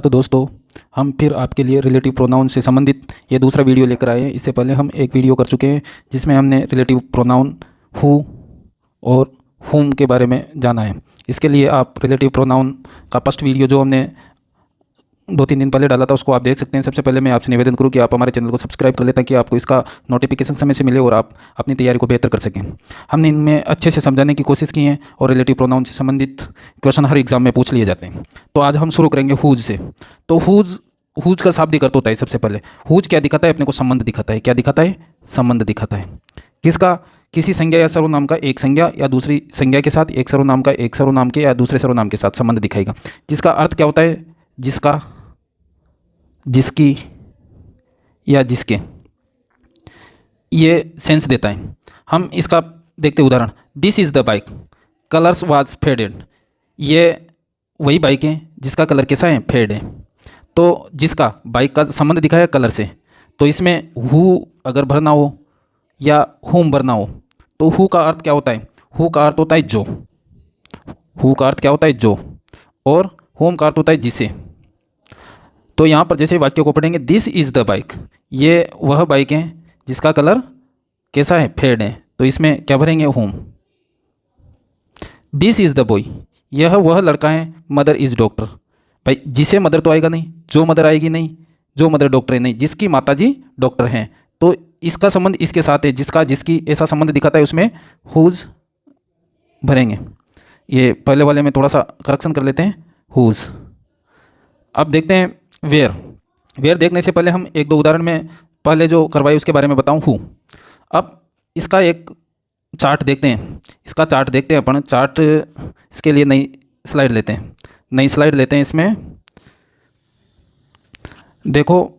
तो दोस्तों, हम फिर आपके लिए रिलेटिव प्रोनाउन से संबंधित ये दूसरा वीडियो लेकर आए हैं। इससे पहले हम एक वीडियो कर चुके हैं जिसमें हमने रिलेटिव प्रोनाउन हु और हुम के बारे में जाना है। इसके लिए आप रिलेटिव प्रोनाउन का फर्स्ट वीडियो जो हमने 2-3 दिन पहले डाला था उसको आप देख सकते हैं। सबसे पहले मैं आपसे निवेदन करूं कि आप हमारे चैनल को सब्सक्राइब कर लें ताकि आपको इसका नोटिफिकेशन समय से मिले और आप अपनी तैयारी को बेहतर कर सकें। हमने इनमें अच्छे से समझाने की कोशिश की है और रिलेटिव प्रोनाउन से संबंधित क्वेश्चन हर एग्जाम में पूछ लिए जाते हैं। तो आज हम शुरू करेंगे हुज से। तो हुज का शाब्दिक अर्थ होता है, सबसे पहले हुज क्या दिखाता है? अपने को संबंध दिखाता है। क्या दिखाता है? संबंध दिखाता है। किसका? किसी संज्ञा या सर्वनाम का एक संज्ञा या दूसरी संज्ञा के साथ, एक सर्वनाम का एक सर्वनाम के या दूसरे सर्वनाम के साथ संबंध दिखाएगा। जिसका अर्थ क्या होता है? जिसका, जिसकी या जिसके, ये सेंस देता है। हम इसका देखते उदाहरण। This is the bike, colours was faded. ये वही बाइक है जिसका कलर कैसा है? फेड है। तो जिसका, बाइक का संबंध दिखाया कलर से। तो इसमें हु अगर भरना हो या हुम भरना हो तो हु का अर्थ क्या होता है? हु का अर्थ होता है जो। हु का अर्थ क्या होता है? जो। और हुम का अर्थ होता है जिसे। तो यहाँ पर जैसे वाक्य को पढ़ेंगे, दिस इज़ द बाइक, ये वह बाइक है जिसका कलर कैसा है? फेड है। तो इसमें क्या भरेंगे? Home. This is the boy, यह वह लड़का है, मदर इज़ डॉक्टर। भाई जिसे मदर तो आएगा नहीं, जो मदर आएगी नहीं, जो मदर डॉक्टर है नहीं, जिसकी माताजी डॉक्टर हैं। तो इसका संबंध इसके साथ है, जिसका जिसकी ऐसा संबंध दिखाता है उसमें हुज भरेंगे। ये पहले वाले में थोड़ा सा करेक्शन कर लेते हैं, हुज। अब देखते हैं वेयर। वेयर देखने से पहले हम एक दो उदाहरण में पहले जो करवाई उसके बारे में बताऊं, हु। अब इसका एक चार्ट देखते हैं। इसका चार्ट देखते हैं अपन। चार्ट इसके लिए नई स्लाइड लेते हैं। नई स्लाइड लेते हैं। इसमें देखो,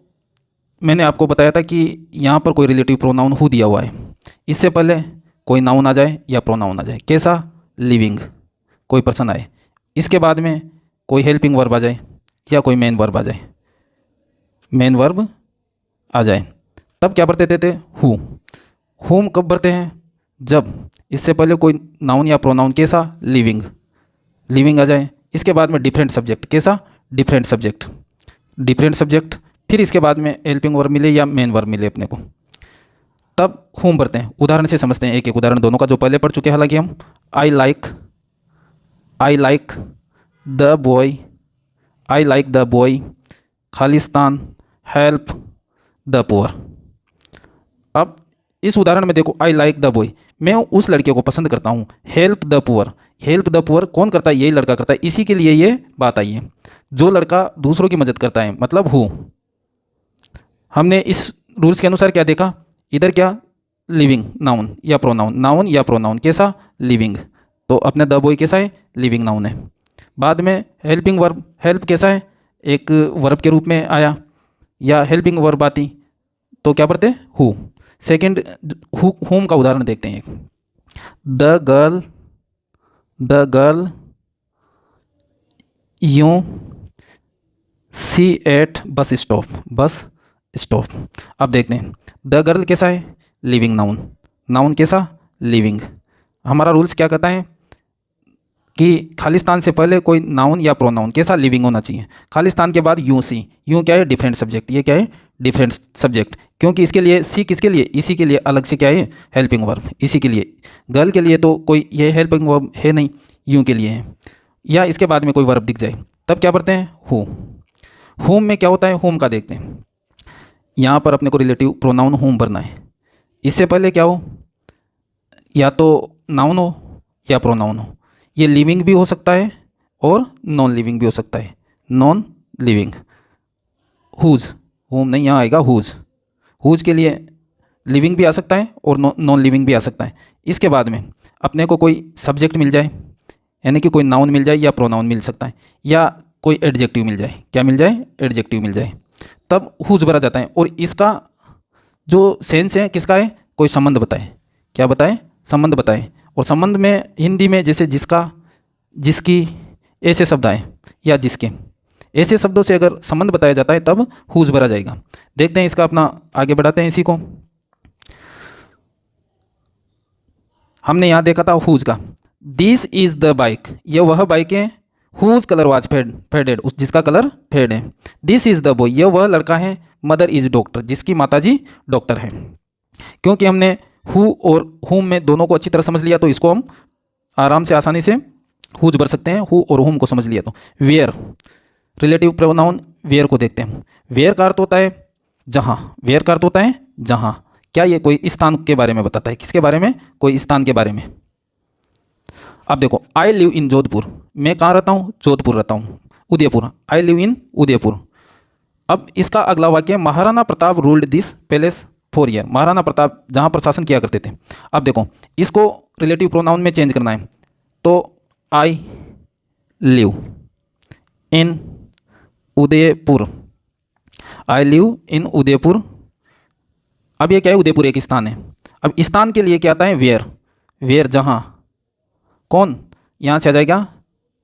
मैंने आपको बताया था कि यहाँ पर कोई रिलेटिव प्रोनाउन हु दिया हुआ है। इससे पहले कोई नाउन आ जाए या प्रोनाउन आ जाए। कैसा? लिविंग, कोई पर्सन आए। इसके बाद में कोई हेल्पिंग वर्ब आ जाए या कोई मेन वर्ब आ जाए। मेन वर्ब आ जाए तब क्या भरते थे? हु। हुम कब भरते हैं? जब इससे पहले कोई नाउन या प्रोनाउन कैसा? लिविंग, लिविंग आ जाए। इसके बाद में डिफरेंट सब्जेक्ट। कैसा? Different subject, different subject. फिर इसके बाद में हेल्पिंग वर्ब मिले या मेन वर्ब मिले अपने को, तब हुम भरते हैं। उदाहरण से समझते हैं, एक एक उदाहरण दोनों का जो पहले पढ़ चुके हैं हालांकि हम। I like the boy, I like the boy. Khalistan, help the poor. अब इस उदाहरण में देखो, आई लाइक द बॉय, मैं उस लड़के को पसंद करता हूँ। Help the poor, help the poor कौन करता है? यही लड़का करता है। इसी के लिए ये बात आई है, जो लड़का दूसरों की मदद करता है, मतलब हु। हमने इस रूल्स के अनुसार क्या देखा? इधर क्या? लिविंग नाउन या प्रोनाउन, नाउन या प्रोनाउन। कैसा? लिविंग। तो अपने द बॉय कैसा है? लिविंग नाउन है। बाद में हेल्पिंग वर्ब, हेल्प कैसा है? एक वर्ब के रूप में आया या हेल्पिंग वर्ब आती तो क्या पढ़ते? हु। सेकंड हुम का उदाहरण देखते हैं। The girl you see at bus stop. अब देखते हैं, द गर्ल कैसा है? लिविंग नाउन, नाउन कैसा? लिविंग। हमारा रूल्स क्या कहता है कि खालिस्तान से पहले कोई नाउन या प्रोनाउन कैसा? लिविंग होना चाहिए। खालिस्तान के बाद यूं सी, यूं क्या है? Different subject. ये क्या है? Different subject. क्योंकि इसके लिए सी किसके लिए? इसी के लिए अलग से क्या है? Helping verb. इसी के लिए गर्ल के लिए तो कोई ये हेल्पिंग वर्ब है नहीं, यूं के लिए है। या इसके बाद में कोई वर्ब दिख जाए तब क्या पढ़ते हैं? हु। होम में क्या होता है? होम का देखते हैं। यहाँ पर अपने को रिलेटिव प्रोनाउन होम भरना है। इससे पहले क्या हो? या तो नाउन हो या प्रोनाउन हो। ये लिविंग भी हो सकता है और नॉन लिविंग भी हो सकता है। Non living, whose. होम नहीं, यहाँ आएगा हुज। हुज के लिए लिविंग भी आ सकता है और नॉन लिविंग भी आ सकता है। इसके बाद में अपने को कोई सब्जेक्ट मिल जाए, यानी कि कोई नाउन मिल जाए या प्रोनाउन मिल सकता है, या कोई एडजेक्टिव मिल जाए। क्या मिल जाए? एडजेक्टिव मिल जाए, तब हुज भरा जाता है। और इसका जो सेंस है किसका है? कोई संबंध बताए। क्या बताए? संबंध बताए। और संबंध में हिंदी में जैसे जिसका, जिसकी, ऐसे शब्द आए या जिसके, ऐसे शब्दों से अगर संबंध बताया जाता है तब हुज भरा जाएगा। देखते हैं इसका अपना, आगे बढ़ाते हैं इसी को। हमने यहाँ देखा था हुज का। दिस इज़ द बाइक, यह वह बाइक है हुज कलर वाज फेडेड, उस जिसका कलर फेड है। दिस इज़ द बॉय, ये वह लड़का है। मदर इज डॉक्टर, जिसकी माताजी डॉक्टर है। क्योंकि हमने हु और हुम में दोनों को अच्छी तरह समझ लिया तो इसको हम आराम से आसानी से हुज भर सकते हैं। हु और हुम को समझ लिया तो वेयर, रिलेटिव प्रोनाउन वेयर को देखते हैं। वेयर का अर्थ होता है जहाँ, वेयर का अर्थ होता है जहाँ। क्या ये कोई स्थान के बारे में बताता है? किसके बारे में? कोई स्थान के बारे में। अब देखो, आई लिव इन जोधपुर, मैं कहाँ रहता हूँ? जोधपुर रहता हूँ, Udaipur. I live in Udaipur. अब इसका अगला वाक्य, Maharana Pratap ruled this palace for year, Maharana Pratap जहाँ पर शासन किया करते थे। अब देखो, इसको रिलेटिव प्रोनाउन में चेंज करना है तो I live in Udaipur, I live in Udaipur. अब ये क्या है? उदयपुर एक स्थान है। अब स्थान के लिए क्या आता है? वेयर, वेयर जहाँ। कौन? यहाँ से आ जाएगा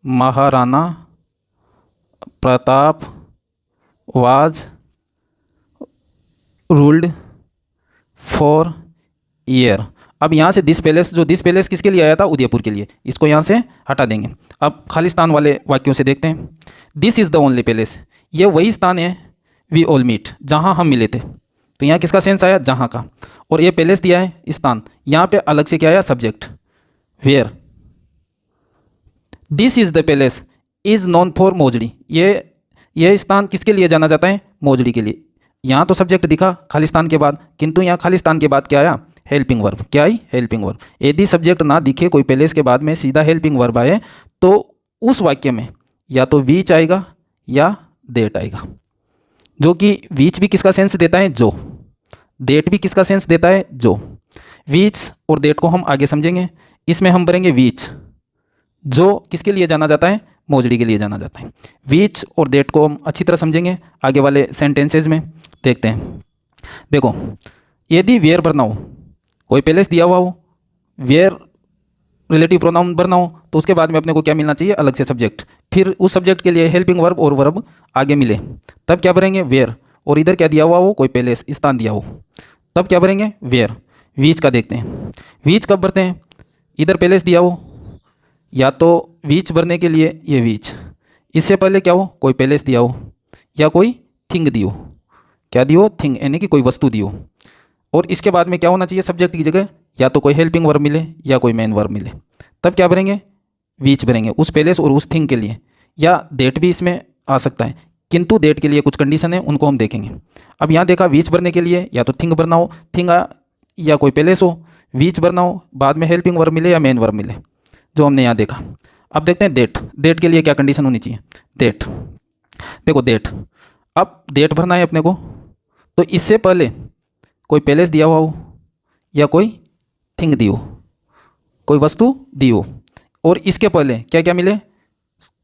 Maharana Pratap was ruled for year. अब यहाँ से दिस पैलेस, जो दिस पैलेस किसके लिए आया था? उदयपुर के लिए। इसको यहाँ से हटा देंगे। अब खालिस्तान वाले वाक्यों से देखते हैं। This is the only palace, ये वही स्थान है। वी ऑल मीट, जहाँ हम मिले थे। तो यहाँ किसका सेंस आया? जहाँ का। और ये पैलेस दिया है स्थान, यहाँ पे अलग से क्या आया? Subject, where. This is the palace is known for mojari, ये स्थान किसके लिए जाना जाता है? मोजड़ी के लिए। यहाँ तो सब्जेक्ट दिखा खालिस्तान के बाद, किंतु यहाँ खालिस्तान के बाद क्या आया? Helping verb. क्या आई? Helping verb. यदि सब्जेक्ट ना दिखे कोई पैलेस के बाद में, सीधा हेल्पिंग वर्ब आए, तो उस वाक्य में या तो वीच आएगा या देट आएगा। जो कि वीच भी किसका सेंस देता है? जो। देट भी किसका सेंस देता है? जो। वीच और देट को हम आगे समझेंगे। इसमें हम भरेंगे वीच, जो किसके लिए जाना जाता है? मोजड़ी के लिए जाना जाता है। वीच और देट को हम अच्छी तरह समझेंगे आगे वाले सेंटेंसेज में। देखते हैं। देखो, यदि वेयर भरना हो, कोई पैलेस दिया हुआ हो, वेयर रिलेटिव प्रोनाउन भरना हो, तो उसके बाद में अपने को क्या मिलना चाहिए? अलग से सब्जेक्ट। फिर उस सब्जेक्ट के लिए हेल्पिंग वर्ब और वर्ब आगे मिले, तब क्या भरेंगे? वेयर। और इधर क्या दिया हुआ हो? कोई पैलेस, स्थान दिया हो, तब क्या भरेंगे? वेयर। वीच का देखते हैं। वीच कब भरते हैं? इधर पैलेस दिया हो, या तो वीच भरने के लिए ये वीच, इससे पहले क्या हो? कोई पैलेस दिया हो या कोई थिंग दी हो। क्या दी हो? थिंग, यानी कि कोई वस्तु दी हो। और इसके बाद में क्या होना चाहिए? सब्जेक्ट की जगह या तो कोई हेल्पिंग वर्ब मिले या कोई मेन वर्ब मिले, तब क्या भरेंगे? वीच भरेंगे उस पैलेस और उस थिंग के लिए। या देट भी इसमें आ सकता है, किंतु देट के लिए कुछ कंडीशन है, उनको हम देखेंगे। अब यहाँ देखा, वीच भरने के लिए या तो थिंग भरना हो, थिंग या कोई पैलेस हो, वीच भरना हो, बाद में हेल्पिंग वर्ब मिले या मेन वर्ब मिले, जो हमने यहाँ देखा। अब देखते हैं देट। देट के लिए क्या कंडीशन होनी चाहिए? देट। देखो देट, अब देट भरना है अपने को, तो इससे पहले कोई पैलेस दिया हुआ हो या कोई थिंग दी हो, कोई वस्तु दी हो, और इसके पहले क्या क्या मिले?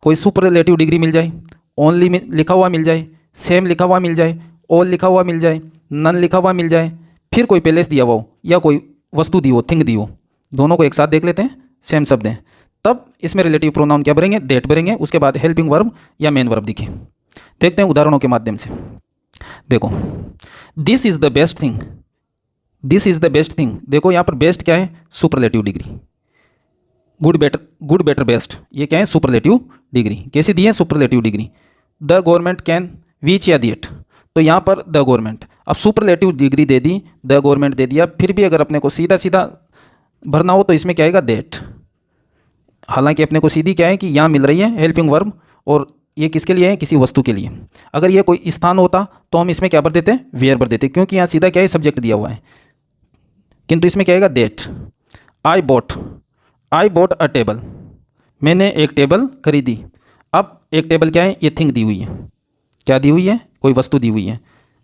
कोई सुपरलेटिव डिग्री मिल जाए, ओनली लिखा हुआ मिल जाए, सेम लिखा हुआ मिल जाए, ऑल लिखा हुआ मिल जाए, नन लिखा हुआ मिल जाए, फिर कोई पैलेस दिया हुआ हो या कोई वस्तु दी हो, थिंग दी हो। दोनों को एक साथ देख लेते हैं, सेम शब्द हैं, तब इसमें रिलेटिव प्रोनाउन क्या भरेंगे? देट भरेंगे। उसके बाद हेल्पिंग वर्ब या मेन वर्ब दिखे। देखते हैं उदाहरणों के माध्यम से। देखो, this is the best thing, this is the best thing. देखो यहाँ पर बेस्ट क्या है? Superlative degree. Good better best, ये क्या है? Superlative degree. कैसी दी है? Superlative degree. The government can which या देट, तो यहाँ पर द गवर्नमेंट। अब सुपरलेटिव डिग्री दे दी, द गवर्नमेंट दे दिया, फिर भी अगर अपने को सीधा सीधा भरना हो तो इसमें क्या आएगा? देट। हालांकि अपने को सीधी क्या है कि यहाँ मिल रही है हेल्पिंग वर्ब, और ये किसके लिए है? किसी वस्तु के लिए। अगर ये कोई स्थान होता तो हम इसमें क्या भर देते? वेयर भर देते, क्योंकि यहाँ सीधा क्या है? सब्जेक्ट दिया हुआ है। किंतु इसमें क्या आएगा? That. I bought a table, मैंने एक टेबल खरीदी। अब एक टेबल क्या है? ये थिंग दी हुई है। क्या दी हुई है? कोई वस्तु दी हुई है।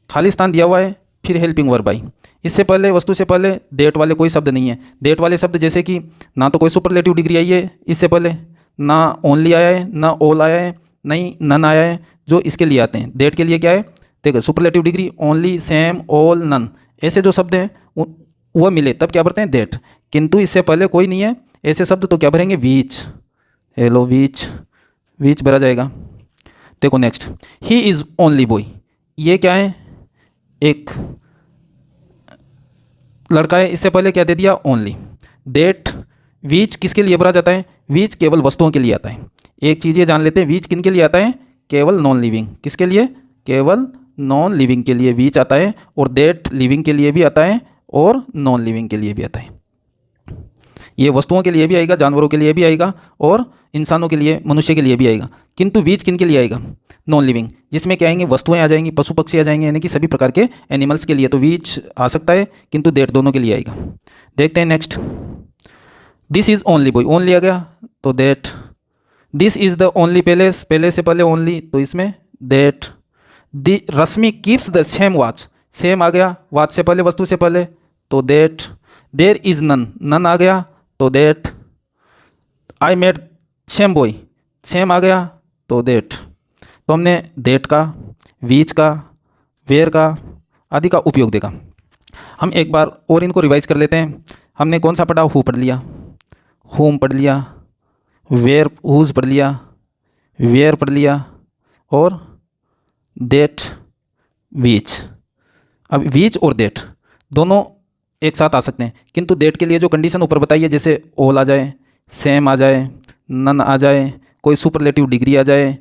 खालिस्तान दिया हुआ है, फिर हेल्पिंग वर्ब आई। इससे पहले, वस्तु से पहले देट वाले कोई शब्द नहीं है। देट वाले शब्द जैसे कि ना तो कोई सुपरलेटिव डिग्री आई है इससे पहले, ना ओनली आया है, ना ऑल आया है, नहीं नन आया है, जो इसके लिए आते हैं। देट के लिए क्या है? देखो, superlative degree, only, same, all, none, ऐसे जो शब्द हैं वो मिले तब क्या भरते हैं? देट। किंतु इससे पहले कोई नहीं है ऐसे शब्द, तो क्या भरेंगे? वीच। हेलो वीच, वीच भरा जाएगा। देखो next, he is only boy, ये क्या है? एक लड़का है, इससे पहले क्या दे दिया? ओनली। देट। वीच किसके लिए भरा जाता है? वीच केवल वस्तुओं के लिए आता है। एक चीज़ ये जान लेते हैं, वीच किन के लिए आता है? केवल नॉन लिविंग। किसके लिए? केवल नॉन लिविंग के लिए वीच आता है, और दैट लिविंग के लिए भी आता है, और नॉन लिविंग के लिए भी आता है। ये वस्तुओं के लिए भी आएगा, जानवरों के लिए भी आएगा, और इंसानों के लिए, मनुष्य के लिए भी आएगा। किंतु वीच किन के लिए आएगा? नॉन लिविंग, जिसमें क्या आएंगे? वस्तुएं आ जाएंगी, पशु पक्षी आ जाएंगे, यानी कि सभी प्रकार के एनिमल्स के लिए तो वीच आ सकता है, किंतु दैट दोनों के लिए आएगा। देखते हैं next. This is only boy, only आ गया तो that. This is the only palace, palace से पहले ओनली तो इसमें that. The Rashmi keeps the same watch, same आ गया, वॉच से पहले, वस्तु से पहले तो that. There is none, none आ गया तो that. I made same boy, same आ गया तो दैट। तो हमने दैट का, वीच का, वेयर का आदि का उपयोग देखा। हम एक बार और इनको रिवाइज कर लेते हैं। हमने कौन सा पढ़ा? हु पढ़ लिया, होम पढ़ लिया, वेयर हुज पढ़ लिया, वेयर पढ़ लिया, और दैट, वीच। अब वीच और दैट दोनों एक साथ आ सकते हैं, किंतु दैट के लिए जो कंडीशन ऊपर बताई है, जैसे ऑल आ जाए, सेम आ जाए, नन आ जाए, कोई सुपरलेटिव डिग्री आ जाए,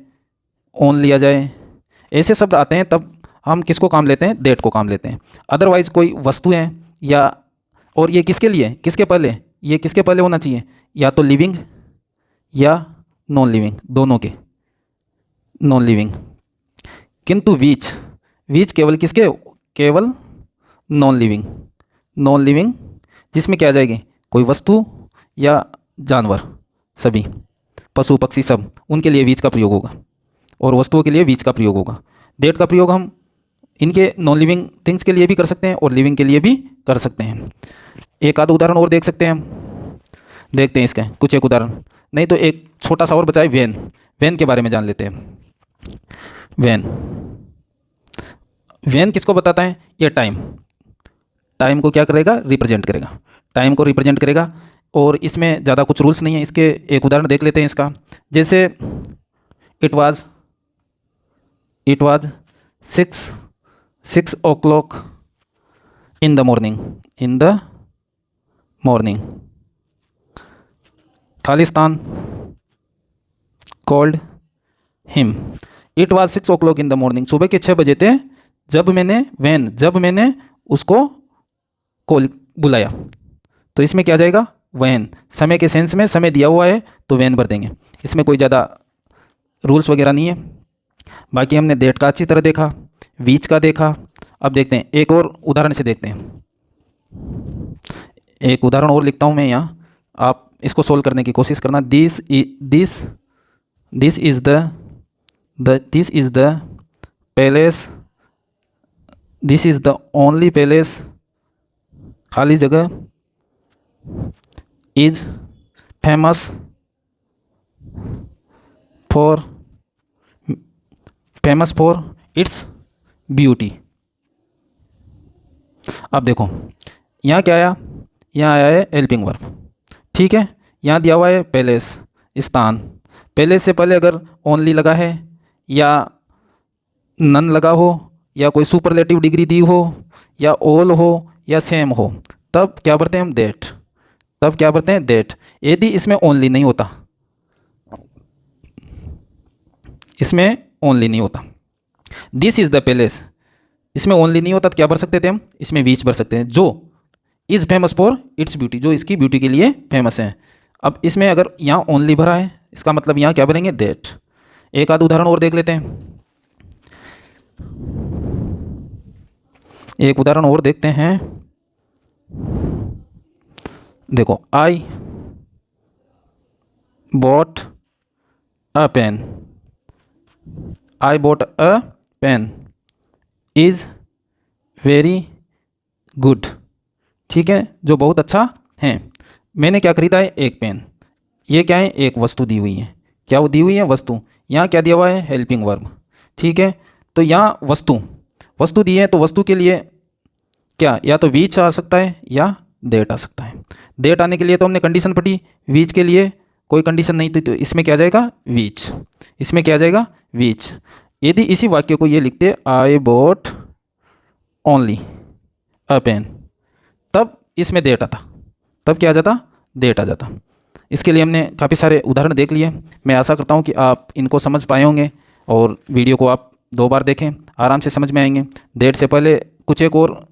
ओनली आ जाए, ऐसे शब्द आते हैं, तब हम किसको काम लेते हैं? दैट को काम लेते हैं। अदरवाइज कोई वस्तु है या, और ये किसके लिए? किसके पहले? ये किसके पहले होना चाहिए? या तो लिविंग या नॉन लिविंग, दोनों के, नॉन लिविंग। किंतु वीच, वीच केवल किसके? केवल नॉन लिविंग, नॉन लिविंग जिसमें क्या आ जाएगी? कोई वस्तु या जानवर, सभी पशु पक्षी सब, उनके लिए वीच का प्रयोग होगा, और वस्तुओं के लिए वीच का प्रयोग होगा। दैट का प्रयोग हम इनके नॉन लिविंग थिंग्स के लिए भी कर सकते हैं, और लिविंग के लिए भी कर सकते हैं। एक आध उदाहरण और देख सकते हैं हम, देखते हैं इसके कुछ एक उदाहरण। नहीं तो एक छोटा सा और बचा है, वैन। वैन के बारे में जान लेते हैं। वैन, वैन किसको बताता है? ये टाइम, टाइम को क्या करेगा? रिप्रेजेंट करेगा, टाइम को रिप्रेजेंट करेगा। और इसमें ज़्यादा कुछ रूल्स नहीं है। इसके एक उदाहरण देख लेते हैं इसका। जैसे it was 6 o'clock in the morning, in the morning. Khalistan called him. It was 6 o'clock in the morning. सुबह के 6 बजे थे जब मैंने उसको कॉल बुलाया। तो इसमें क्या जाएगा? वैन। समय के सेंस में समय दिया हुआ है तो वैन भर देंगे। इसमें कोई ज़्यादा रूल्स वगैरह नहीं है। बाकी हमने दैट का अच्छी तरह देखा, वीच का देखा। अब देखते हैं एक और उदाहरण से देखते हैं। एक उदाहरण और लिखता हूँ मैं यहाँ, आप इसको सोल्व करने की कोशिश करना। This is the palace, this is the only palace, खाली जगह, is famous for its beauty. अब देखो यहाँ क्या आया? यहाँ आया है हेल्पिंग वर्ब, ठीक है। यहाँ दिया हुआ है पैलेस, स्थान। पैलेस से पहले अगर ओनली लगा है या नन लगा हो या कोई सुपरलेटिव डिग्री दी हो या ऑल हो या सेम हो, तब क्या भरते हैं हम? दैट। तब क्या भरते हैं? दैट। यदि इसमें ओनली नहीं होता, इसमें ओनली नहीं होता, दिस इज़ द पैलेस, इसमें ओनली नहीं होता तो क्या भर सकते थे हम? इसमें वीच भर सकते हैं, जो is famous for its beauty, जो इसकी ब्यूटी के लिए फेमस है। अब इसमें अगर यहाँ ओनली भरा है, इसका मतलब यहाँ क्या भरेंगे? दैट। एक आध उदाहरण और देख लेते हैं। एक उदाहरण और देखते हैं। देखो, I bought a pen, I bought a pen is very good, ठीक है, जो बहुत अच्छा है। मैंने क्या खरीदा है? एक पेन। ये क्या है? एक वस्तु दी हुई है। क्या वो दी हुई है? वस्तु। यहाँ क्या दिया हुआ है? हेल्पिंग वर्ब, ठीक है। तो यहाँ वस्तु दी है, तो वस्तु के लिए क्या, या तो वीच आ सकता है या दैट आ सकता है। दैट आने के लिए तो हमने कंडीशन पढ़ी, वीच के लिए कोई कंडीशन नहीं थी, तो इसमें क्या जाएगा? वीच। इसमें क्या जाएगा? वीच। यदि इसी वाक्य को ये लिखते I bought only a pen, तब इसमें दैट आता, तब क्या आ जाता? दैट आ जाता। इसके लिए हमने काफ़ी सारे उदाहरण देख लिए। मैं आशा करता हूँ कि आप इनको समझ पाए होंगे और वीडियो को आप 2 बार देखें, आराम से समझ में आएंगे। दैट से पहले कुछ एक और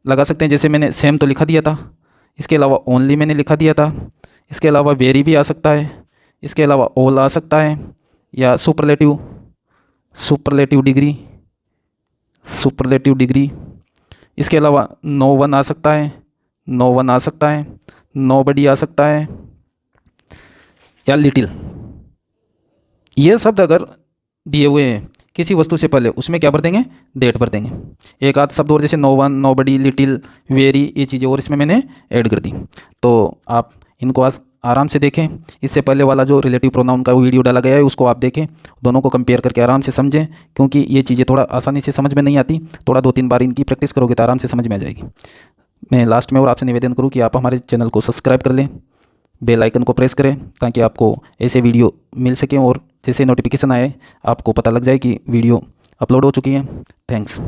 लगा सकते हैं, जैसे मैंने सेम तो लिखा दिया था, इसके अलावा ओनली मैंने लिखा दिया था, इसके अलावा वेरी भी आ सकता है, इसके अलावा ऑल आ सकता है, या सुपरलेटिव डिग्री, इसके अलावा नो वन आ सकता है, नोबडी आ सकता है, या लिटिल। ये शब्द अगर दिए हुए हैं किसी वस्तु से पहले, उसमें क्या भर देंगे, डेट भर देंगे। एक आध शब्द और जैसे no one, nobody, little, very, ये चीज़ें और इसमें मैंने ऐड कर दी। तो आप इनको आज आराम से देखें। इससे पहले वाला जो रिलेटिव प्रोनाउन का वीडियो डाला गया है उसको आप देखें, दोनों को कंपेयर करके आराम से समझें, क्योंकि ये चीज़ें थोड़ा आसानी से समझ में नहीं आती। थोड़ा 2-3 बार इनकी प्रैक्टिस करोगे तो आराम से समझ में आ जाएगी। मैं लास्ट में और आपसे निवेदन करूँ कि आप हमारे चैनल को सब्सक्राइब कर लें, बेल आइकन को प्रेस करें, ताकि आपको ऐसे वीडियो मिल सकें और जैसे नोटिफिकेशन आए आपको पता लग जाए कि वीडियो अपलोड हो चुकी है। थैंक्स।